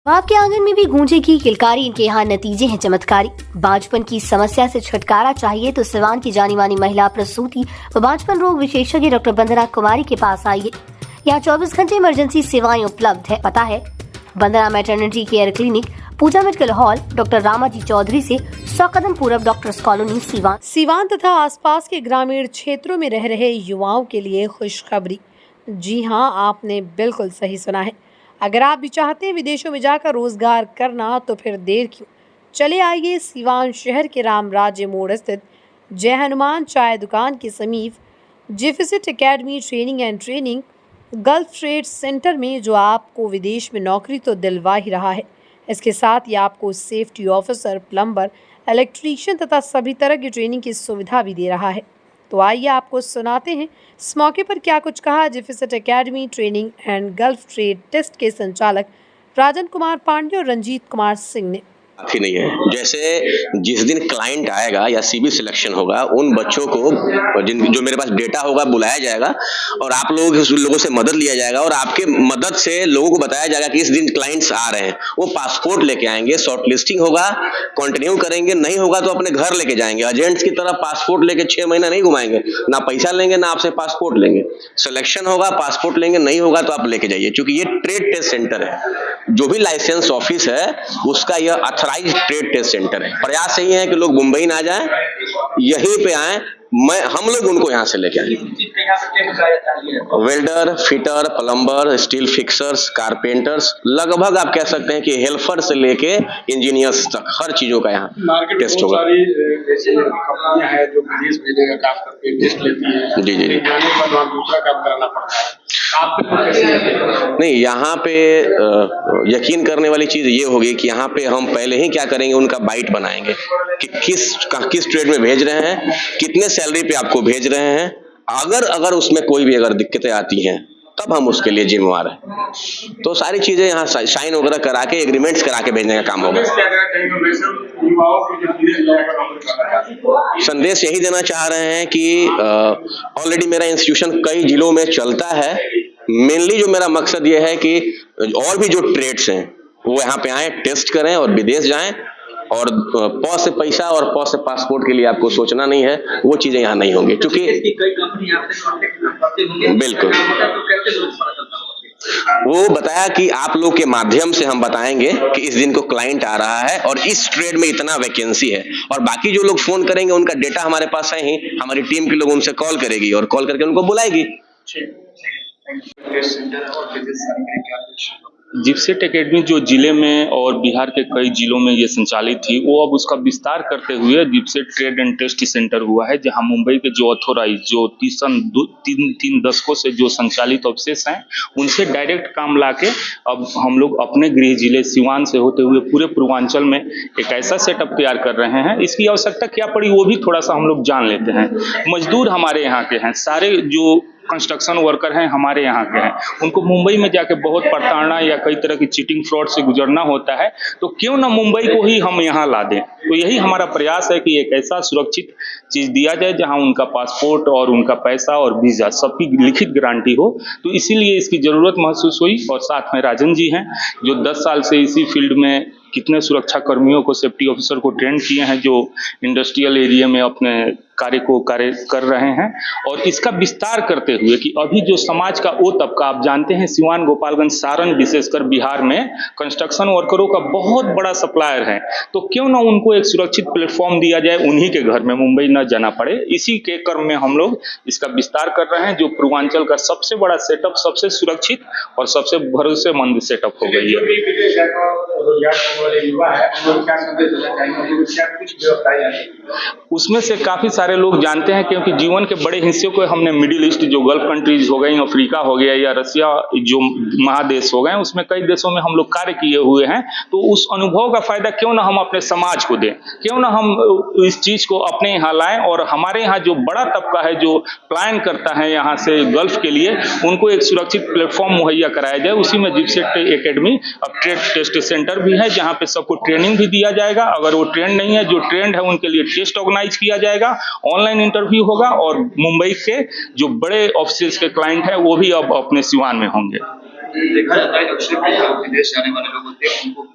आपके आंगन में भी गूंजेगी किलकारी, इनके यहाँ नतीजे हैं चमत्कारी। बांझपन की समस्या से छुटकारा चाहिए तो सिवान की जानी मानी महिला प्रसूति व बांझपन रोग विशेषज्ञ डॉक्टर वंदना कुमारी के पास आइए। यहाँ 24 घंटे इमरजेंसी सेवाएं उपलब्ध है। पता है Vandana maternity care clinic, Pooja medical hall, doctor Ramaji Chaudhary से 100 कदम पूरब, डॉक्टर्स कॉलोनी, सीवान तथा आसपास के ग्रामीण क्षेत्रों में रह रहे युवाओं के लिए खुशखबरी। जी हाँ, आपने बिल्कुल सही सुना है। अगर आप भी चाहते हैं विदेशों में जाकर रोजगार करना तो फिर देर क्यों, चले आइए सीवान शहर के राम राज्य मोड़ स्थित जय हनुमान चाय दुकान के समीप जिफिसिट academy training Gulf trade centre में, जो आपको विदेश में नौकरी तो दिलवा ही रहा है, इसके साथ ही आपको सेफ्टी ऑफिसर, प्लम्बर, इलेक्ट्रीशियन तथा सभी तरह की ट्रेनिंग की सुविधा भी दे रहा है। तो आइए आपको सुनाते हैं इस मौके पर क्या कुछ कहा जिफिसिट academy training and Gulf trade test के संचालक राजन कुमार पांडे और रंजीत कुमार सिंह ने। काफी नहीं है। जैसे जिस दिन क्लाइंट आएगा या सीबी सिलेक्शन होगा, उन बच्चों को जो मेरे पास डेटा होगा बुलाया जाएगा और आप लोगों से मदद लिया जाएगा और आपके मदद से लोगों को बताया जाएगा कि इस दिन क्लाइंट्स आ रहे हैं। वो पासपोर्ट लेके आएंगे, शॉर्ट लिस्टिंग होगा, कंटिन्यू करेंगे, नहीं होगा तो अपने घर लेके जाएंगे। एजेंट्स की तरह पासपोर्ट लेके 6 महीना नहीं घुमाएंगे, ना पैसा लेंगे ना आपसे पासपोर्ट लेंगे। सिलेक्शन होगा, पासपोर्ट लेंगे, नहीं होगा तो आप लेके जाइए, क्योंकि ये ट्रेड टेस्ट सेंटर है। जो भी लाइसेंस ऑफिस है उसका यह ट्रेड टेस्ट सेंटर है। प्रयास यही है कि लोग मुंबई ना जाएं, यहीं पे आएं, हम लोग उनको यहाँ से लेके आए। Welder, fitter, plumber, steel fixers, carpenters, लगभग आप कह सकते हैं कि हेल्पर से लेके इंजीनियर्स तक हर चीजों का यहाँ टेस्ट होगा। कंपनियां हैं जो विदेश भेजने का काम करके टेस्ट लेती हैं। जी जी जी। जाने के बाद दूसरा काम कराना पड़ता है। नहीं, यहाँ पे यकीन करने वाली चीज ये होगी कि यहाँ पे हम पहले ही क्या करेंगे, उनका बाइट बनाएंगे कि किस ट्रेड में भेज रहे हैं, कितने सैलरी पे आपको भेज रहे हैं। अगर उसमें कोई भी अगर दिक्कतें आती हैं तब हम उसके लिए जिम्मेवार हैं। तो सारी चीजें यहाँ साइन वगैरह करा के, एग्रीमेंट्स करा के भेजने का काम होगा। संदेश यही देना चाह रहे हैं कि ऑलरेडी मेरा इंस्टीट्यूशन कई जिलों में चलता है। मेनली जो मेरा मकसद ये है कि और भी जो ट्रेड्स हैं वो यहाँ पे आए, टेस्ट करें और विदेश जाएं। और पॉस से पैसा और पॉस से पासपोर्ट के लिए आपको सोचना नहीं है, वो चीजें यहाँ नहीं होंगी, क्योंकि बिल्कुल वो बताया कि आप लोग के माध्यम से हम बताएंगे कि इस दिन को क्लाइंट आ रहा है और इस ट्रेड में इतना वैकेंसी है। और बाकी जो लोग फोन करेंगे उनका डेटा हमारे पास है ही, हमारी टीम के लोग उनसे कॉल करेगी और कॉल करके उनको बुलाएगी। जिफिसिट एकेडमी जो जिले में और बिहार के कई जिलों में ये संचालित थी, वो अब उसका विस्तार करते हुए जिफिसिट ट्रेड एंड टेस्ट सेंटर हुआ है, जहां मुंबई के जो ऑथोराइज, जो तीन दशकों से जो संचालित ऑफिस हैं, उनसे डायरेक्ट काम लाके अब हम लोग अपने गृह जिले सिवान से होते हुए पूरे पूर्वांचल में एक ऐसा सेटअप तैयार कर रहे हैं। इसकी आवश्यकता क्या पड़ी वो भी थोड़ा सा हम लोग जान लेते हैं। मजदूर हमारे यहाँ के हैं, सारे जो कंस्ट्रक्शन वर्कर हैं हमारे यहाँ के हैं, उनको मुंबई में जाके बहुत प्रताड़ना या कई तरह की चीटिंग फ्रॉड से गुजरना होता है, तो क्यों ना मुंबई को ही हम यहाँ ला दें। तो यही हमारा प्रयास है कि एक ऐसा सुरक्षित चीज दिया जाए जहाँ उनका पासपोर्ट और उनका पैसा और वीजा सबकी लिखित गारंटी हो। तो इसीलिए इसकी जरूरत महसूस हुई। और साथ में राजन जी हैं जो 10 साल से इसी फील्ड में कितने सुरक्षा कर्मियों को, सेफ्टी ऑफिसर को ट्रेन किए हैं, जो इंडस्ट्रियल एरिया में अपने कार्य कर रहे हैं। और इसका विस्तार करते हुए कि अभी जो समाज का वो तबका, आप जानते हैं सिवान, गोपालगंज, सारण, विशेषकर बिहार में कंस्ट्रक्शन वर्करों का बहुत बड़ा सप्लायर है, तो क्यों ना उनको एक सुरक्षित प्लेटफॉर्म दिया जाए, उन्हीं के घर में मुंबई न जाना पड़े। इसी के क्रम में हम लोग इसका विस्तार कर रहे हैं, जो पूर्वांचल का सबसे बड़ा सेटअप, सबसे सुरक्षित और सबसे भरोसेमंद सेटअप हो गई है। उसमें से काफी सारे लोग जानते हैं, क्योंकि जीवन के बड़े हिस्से को हमने मिडिल ईस्ट, जो गल्फ कंट्रीज हो गई, अफ्रीका हो गया या रसिया जो महादेश हो गए, उसमें कई देशों में हम लोग कार्य किए हुए हैं। तो उस अनुभव का फायदा क्यों ना हम अपने समाज को दें, क्यों ना हम इस चीज को अपने यहाँ लाएं। और हमारे यहाँ जो बड़ा तबका है जो प्लान करता है यहाँ से गल्फ के लिए, उनको एक सुरक्षित प्लेटफॉर्म मुहैया कराया जाए। उसी में जिफिसिट एकेडमी अब ट्रेड टेस्ट सेंटर भी है, जहाँ पे सबको ट्रेनिंग भी दिया जाएगा। अगर वो ट्रेंड नहीं है, जो ट्रेंड है, उनके लिए टेस्ट ऑर्गेनाइज किया जाएगा, ऑनलाइन इंटरव्यू होगा और मुंबई के जो बड़े ऑफिस के क्लाइंट हैं वो भी अब अपने सिवान में होंगे। देखा जाता है अक्सर विदेश जाने वाले लोग होते हैं, उनको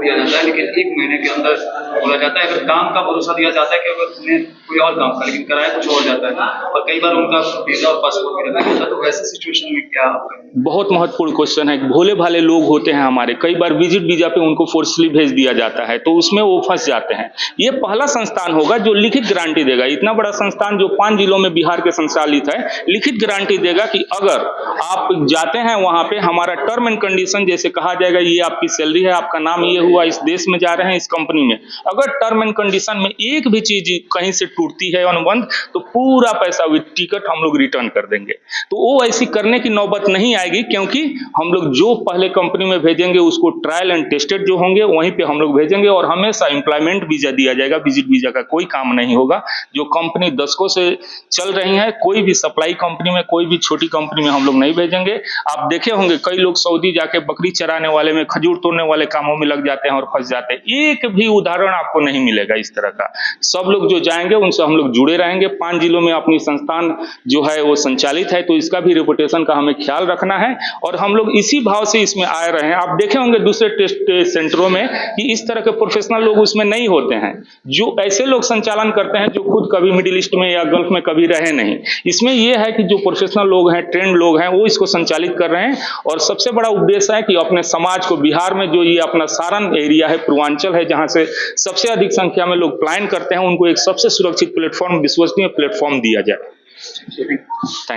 दिया जाता है, लेकिन 1 महीने के अंदर बोला जाता है। अगर काम का भरोसा दिया जाता है कि अगर उन्हें कोई और काम का, लेकिन कराया कुछ और जाता है, और कई बार उनका वीजा और पासपोर्ट भी रखा जाता है। तो वैसे सिचुएशन में क्या आप करेंगे? बहुत महत्वपूर्ण क्वेश्चन है। भोले भाले लोग होते हैं हमारे, कई बार विजिट वीजा पे उनको फोर्सली भेज दिया जाता है, तो उसमें वो फंस जाते हैं। ये पहला संस्थान होगा जो लिखित गारंटी देगा, इतना बड़ा संस्थान जो 5 जिलों में बिहार के संचालित है, लिखित गारंटी देगा कि अगर आप जाते हैं वहां पे, हमारा टर्म एंड कंडीशन जैसे कहा जाएगा, ये आपकी सैलरी है, आपका नाम ये हुआ, इस देश में जा रहे हैं, इस कंपनी में, अगर टर्म एंड कंडीशन में एक भी चीज कहीं से टूटती है अनुबंध, तो पूरा पैसा विद टिकट हम लोग रिटर्न कर देंगे। तो वो ऐसी करने की नौबत नहीं आएगी, क्योंकि हम लोग जो पहले कंपनी में भेजेंगे उसको ट्रायल एंड टेस्टेड जो होंगे वहीं पे हम लोग भेजेंगे, और हमेशा एम्प्लॉयमेंट वीजा दिया जाएगा, विजिट वीजा का कोई काम नहीं होगा। जो कंपनी दशकों से चल रही है, कोई भी सप्लाई कंपनी में, कोई भी छोटी कंपनी में हम लोग नहीं भेजेंगे। आप देखे होंगे कई लोग सऊदी जाके बकरी चराने वाले में, खजूर तोड़ने वाले कामों में लग जाते हैं और फंस जाते हैं। एक भी उदाहरण आपको नहीं मिलेगा इस तरह का। सब लोग जो जाएंगे उनसे हम लोग जुड़े रहेंगे। 5 जिलों में अपनी संस्थान जो है वो संचालित है, तो इसका भी रेपुटेशन का हमें ख्याल रखना है, और हम लोग इसी भाव से इसमें आए रहे हैं। आप देखे होंगे दूसरे टेस्ट सेंटरों में कि इस तरह के प्रोफेशनल लोग उसमें नहीं होते हैं, जो ऐसे लोग संचालन करते हैं जो खुद कभी मिडिल ईस्ट में या गल्फ में कभी रहे नहीं। इसमें यह है कि जो प्रोफेशनल लोग हैं, ट्रेंड लोग हैं, वो इसको संचालित कर रहे हैं। और सबसे बड़ा उद्देश्य है कि अपने समाज को, बिहार में जो ये अपना सारण एरिया है, पूर्वांचल है, जहां से सबसे अधिक संख्या में लोग पलायन करते हैं, उनको एक सबसे सुरक्षित प्लेटफॉर्म, विश्वसनीय प्लेटफॉर्म दिया जाए। थैंक्स।